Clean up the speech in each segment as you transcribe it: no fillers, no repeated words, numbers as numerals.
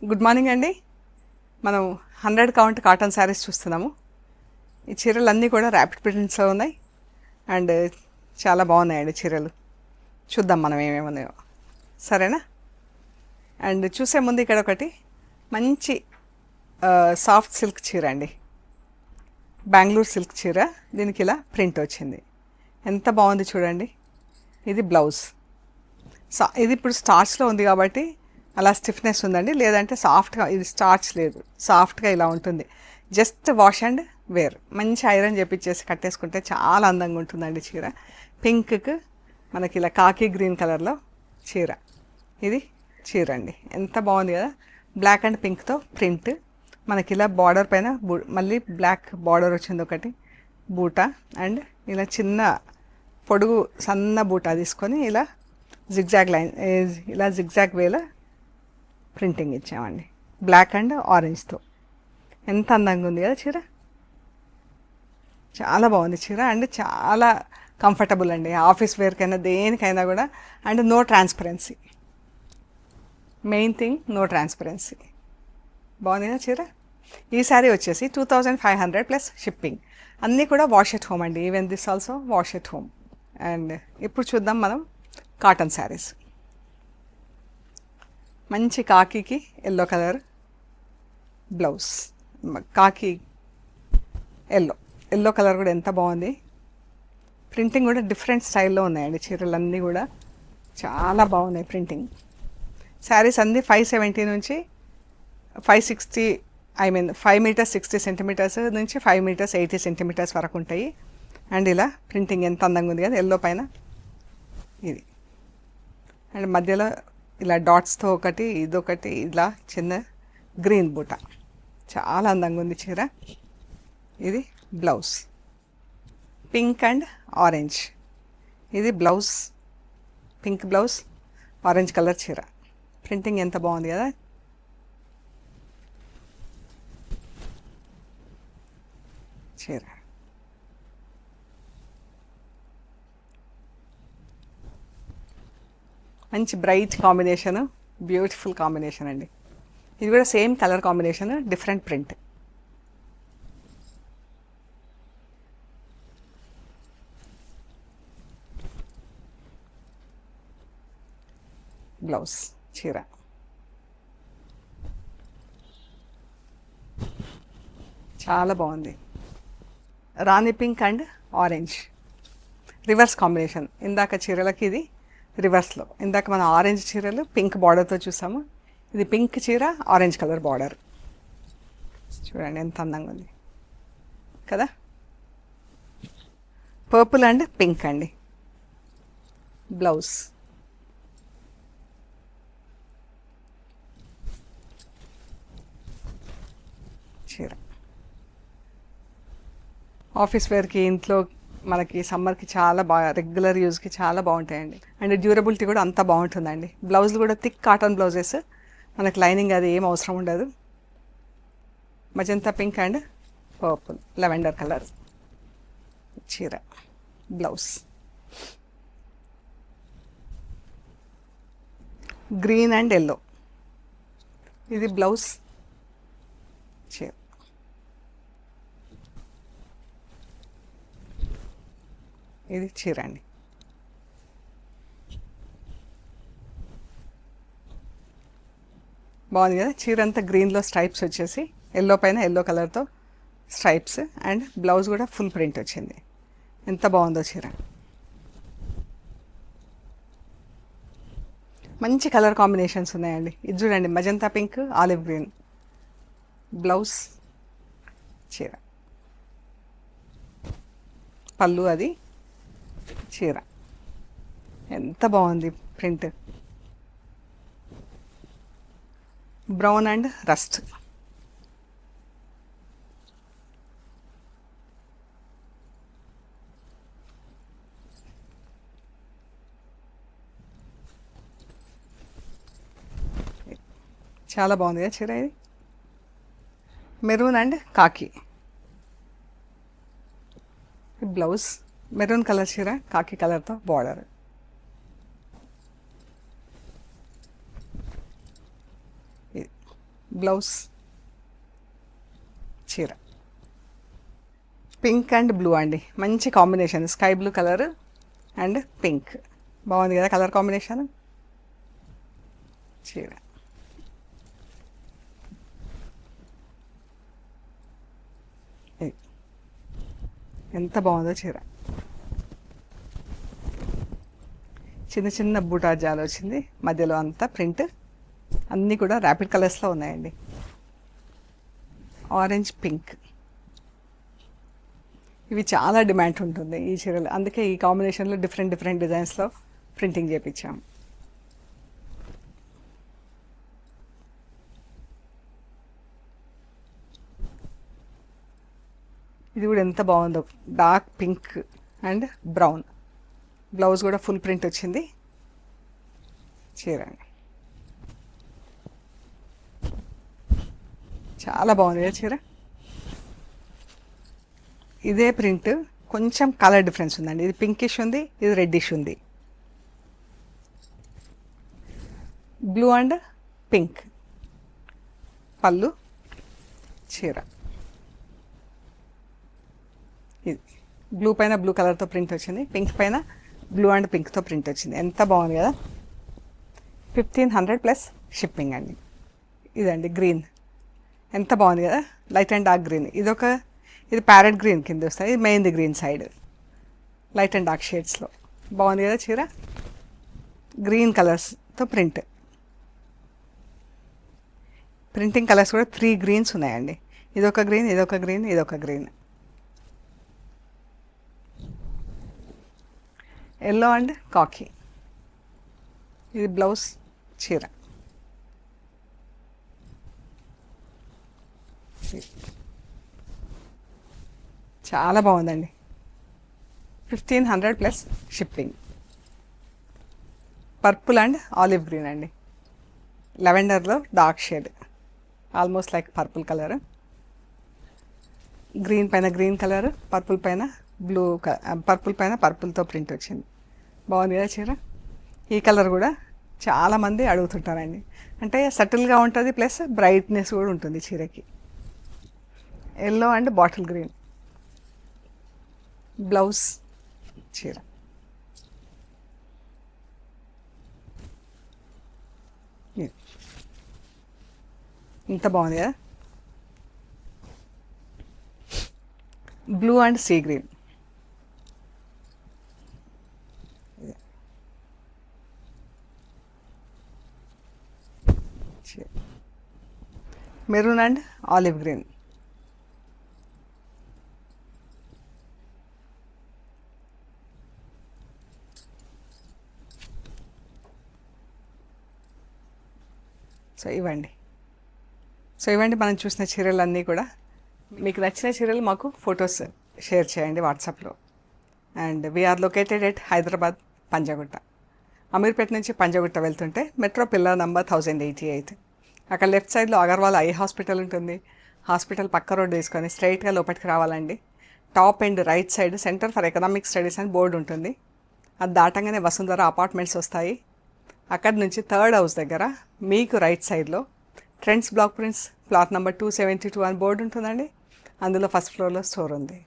Good morning అండి. మనం 100 count cotton saris చూస్తున్నాము. ఈ చీరలు అన్నీ కూడా ర్యాపిడ్ ప్రింట్స్లో ఉన్నాయి అండ్ చాలా బాగున్నాయండి చీరలు. చూద్దాం మనం ఏమేమి ఉన్నాయో, సరేనా? అండ్ చూసే ముందు ఇక్కడ ఒకటి మంచి సాఫ్ట్ సిల్క్ చీర అండి, బెంగళూరు సిల్క్ చీర. దీనికి ఇలా ప్రింట్ వచ్చింది, ఎంత బాగుంది చూడండి. ఇది బ్లౌజ్. ఇది ఇప్పుడు స్టార్చ్లో ఉంది కాబట్టి అలా స్టిఫ్నెస్ ఉందండి, లేదంటే సాఫ్ట్గా, ఇది స్టార్చ్ లేదు, సాఫ్ట్గా ఇలా ఉంటుంది. జస్ట్ వాష్ అండ్ వేర్, మంచి ఐరన్ చేపించేసి కట్టేసుకుంటే చాలా అందంగా ఉంటుందండి చీర. పింక్కి మనకి ఇలా కాకి గ్రీన్ కలర్లో చీర. ఇది చీర అండి, ఎంత బాగుంది కదా. బ్లాక్ అండ్ పింక్తో ప్రింట్, మనకి ఇలా బార్డర్ పైన మళ్ళీ బ్లాక్ బార్డర్ వచ్చింది ఒకటి బూటా, అండ్ ఇలా చిన్న పొడుగు సన్న బూటా తీసుకొని ఇలా జిగ్జాగ్ లైన్, ఇలా జిగ్జాగ్ వేలో ప్రింటింగ్ ఇచ్చామండి, బ్లాక్ అండ్ ఆరెంజ్తో. ఎంత అందంగా ఉంది కదా చీర, చాలా బాగుంది చీర. అండ్ చాలా కంఫర్టబుల్ అండి, ఆఫీస్ వేర్కైనా దేనికైనా కూడా. And no transparency, main thing no transparency. బాగుంది కదా చీర. ఈ శారీ వచ్చేసి 2500 ప్లస్ షిప్పింగ్. అన్నీ కూడా వాష్ ఎట్ హోమ్ అండి, even this also wash at home. And ఇప్పుడు చూద్దాం మనం కాటన్ శారీస్. మంచి కాకీకి ఎల్లో కలర్ బ్లౌజ్, కాకి ఎల్లో కలర్ కూడా ఎంత బాగుంది. ప్రింటింగ్ కూడా డిఫరెంట్ స్టైల్లో ఉన్నాయండి చీరలన్నీ కూడా, చాలా బాగున్నాయి ప్రింటింగ్. శారీస్ అన్నీ 570 నుంచి 560, 5 మీటర్స్ 60 సెంటీమీటర్స్ నుంచి 5 మీటర్స్ 80 సెంటీమీటర్స్ వరకు ఉంటాయి. అండ్ ఇలా ప్రింటింగ్ ఎంత అందంగా ఉంది కదా, ఎల్లో పైన ఇది. అండ్ మధ్యలో ఇలా డాట్స్తో ఒకటి, ఇదొకటి, ఇలా చిన్న గ్రీన్ బూట, చాలా అందంగా ఉంది చీర. ఇది బ్లౌజ్, పింక్ అండ్ ఆరెంజ్. ఇది blouse, pink blouse, orange colour చీర. ప్రింటింగ్ ఎంత బాగుంది కదా. చీర మంచి బ్రైట్ కాంబినేషను, బ్యూటిఫుల్ కాంబినేషన్ అండి. ఇది కూడా same colour combination, different print. Blouse చీర చాలా బాగుంది, rani pink and orange reverse combination. ఇందాక చీరలకి ఇది రివర్స్లో, ఇందాక మన ఆరెంజ్ చీరలు పింక్ బార్డర్తో చూసాము, ఇది పింక్ చీర ఆరెంజ్ కలర్ బార్డర్. చూడండి ఎంత అందంగా ఉంది కదా. పర్పుల్ అండ్ పింక్ అండి బ్లౌజ్. చీర ఆఫీస్ వేర్కి, ఇంట్లో మనకి సమ్మర్కి చాలా బాగా, రెగ్యులర్ యూజ్కి చాలా బాగుంటాయండి. అండ్ డ్యూరబిలిటీ కూడా అంత బాగుంటుందండి. బ్లౌజులు కూడా థిక్ కాటన్ బ్లౌజెస్, మనకి లైనింగ్ అది ఏం అవసరం ఉండదు. Magenta pink and purple lavender colour చీర బ్లౌజ్. గ్రీన్ అండ్ ఎల్లో ఇది బ్లౌజ్ చీర. ఇది చీర అండి. బాగుంది కదా చీర అంతా గ్రీన్లో స్ట్రైప్స్ వచ్చేసి, ఎల్లో పైన ఎల్లో కలర్తో స్ట్రైప్స్, అండ్ బ్లౌజ్ కూడా ఫుల్ ప్రింట్ వచ్చింది. ఎంత బాగుందో చీర. మంచి కలర్ కాంబినేషన్స్ ఉన్నాయండి. ఇది చూడండి, magenta pink, olive green blouse చీర. పళ్ళు అది చీర, ఎంత బాగుంది ప్రింట్. Brown and rust. చాలా బాగుంది కదా చీర. ఇది మెరూన్ అండ్ కాకి బ్లౌజ్, మెరూన్ కలర్ చీర కాకి కలర్తో బార్డర్. బ్లౌజ్ చీర పింక్ అండ్ బ్లూ అండి, మంచి combination, sky blue colour and pink, బాగుంది కదా కలర్ కాంబినేషన్. చీర ఎంత బాగుందో చీర, చిన్న చిన్న బూటా జాలు వచ్చింది, మధ్యలో అంతా ప్రింట్, అన్నీ కూడా ర్యాపిడ్ కలర్స్లో ఉన్నాయండి. ఆరెంజ్ పింక్, ఇవి చాలా డిమాండ్ ఉంటుంది ఈ చీరలు, అందుకే ఈ కాంబినేషన్లో డిఫరెంట్ డిఫరెంట్ డిజైన్స్లో ప్రింటింగ్ చేయించాము. ఇది కూడా ఎంత బాగుందో, dark pink and brown, blouse కూడా ఫుల్ ప్రింట్ వచ్చింది. చీర చాలా బాగుంది కదా చీర. ఇదే ప్రింట్ కొంచెం కలర్ డిఫరెన్స్ ఉందండి, ఇది పింకిష్ ఉంది, ఇది రెడ్డిష్ ఉంది. బ్లూ అండ్ పింక్ పళ్ళు, చీర ఇది బ్లూ పైన బ్లూ కలర్తో ప్రింట్ వచ్చింది, పింక్ పైన బ్లూ అండ్ పింక్తో ప్రింట్ వచ్చింది, ఎంత బాగుంది కదా. 1500 ప్లస్ షిప్పింగ్ అండి. ఇదండి గ్రీన్, ఎంత బాగుంది కదా, లైట్ అండ్ డార్క్ గ్రీన్, ఇది ప్యారెట్ గ్రీన్ కింద వస్తుంది, ఇది మెయిన్ది green side, light and dark షేడ్స్లో బాగుంది కదా చీర. గ్రీన్ కలర్స్తో ప్రింటింగ్ కలర్స్ కూడా 3 గ్రీన్స్ ఉన్నాయండి, ఇదొక గ్రీన్, ఇదొక గ్రీన్, ఇదొక గ్రీన్. ఎల్లో అండ్ కాకి, ఇది బ్లౌజ్, చీర చాలా బాగుందండి. 1500 plus shipping. Purple and olive green అండి, లెవెండర్లో dark shade, almost like purple colour, green పైన గ్రీన్ కలర్, పర్పుల్ పైన బ్లూ, పర్పుల్ పైన పర్పుల్తో ప్రింట్ వచ్చింది, బాగుంది కదా చీర. ఈ కలర్ కూడా చాలామంది అడుగుతుంటారండి, అంటే సటిల్గా ఉంటుంది ప్లస్ బ్రైట్నెస్ కూడా ఉంటుంది చీరకి. Yellow and bottle green blouse, చీర ఇంత బాగుంది కదా. Blue and sea green, maroon and olive green, so ఇవ్వండి మనం చూసిన చీరలన్నీ కూడా. మీకు నచ్చిన చీరలు మాకు ఫొటోస్ షేర్ చేయండి వాట్సాప్లో. And we are located at Hyderabad Panjagutta. Ameerpet నుంచి పంజాగుట్ట వెళ్తుంటే మెట్రో పిల్లర్ నంబర్ 1088, అక్కడ లెఫ్ట్ సైడ్లో అగర్వాల్ ఐ హాస్పిటల్ ఉంటుంది. హాస్పిటల్ పక్క రోడ్డు తీసుకొని స్ట్రైట్గా లోపలికి రావాలండి. Top and right side centre for economic studies అని బోర్డు ఉంటుంది. అది దాటంగానే వసుంధర అపార్ట్మెంట్స్ వస్తాయి. అక్కడి నుంచి థర్డ్ హౌస్ దగ్గర మీకు రైట్ సైడ్లో trends block prints plot number 272 అని బోర్డు ఉంటుందండి. అందులో ఫస్ట్ ఫ్లోర్లో స్టోర్ ఉంది.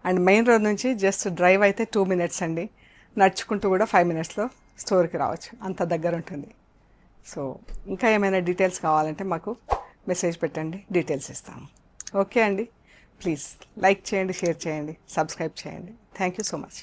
అండ్ మెయిన్ రోడ్ నుంచి జస్ట్ డ్రైవ్ అయితే 2 minutes అండి, నడుచుకుంటూ కూడా 5 minutesలో స్టోర్కి రావచ్చు, అంత దగ్గర ఉంటుంది. సో ఇంకా ఏమైనా డీటెయిల్స్ కావాలంటే మాకు మెసేజ్ పెట్టండి, డీటెయిల్స్ ఇస్తాము. ఓకే అండి, ప్లీజ్ లైక్ చేయండి, షేర్ చేయండి, సబ్స్క్రైబ్ చేయండి. Thank you so much.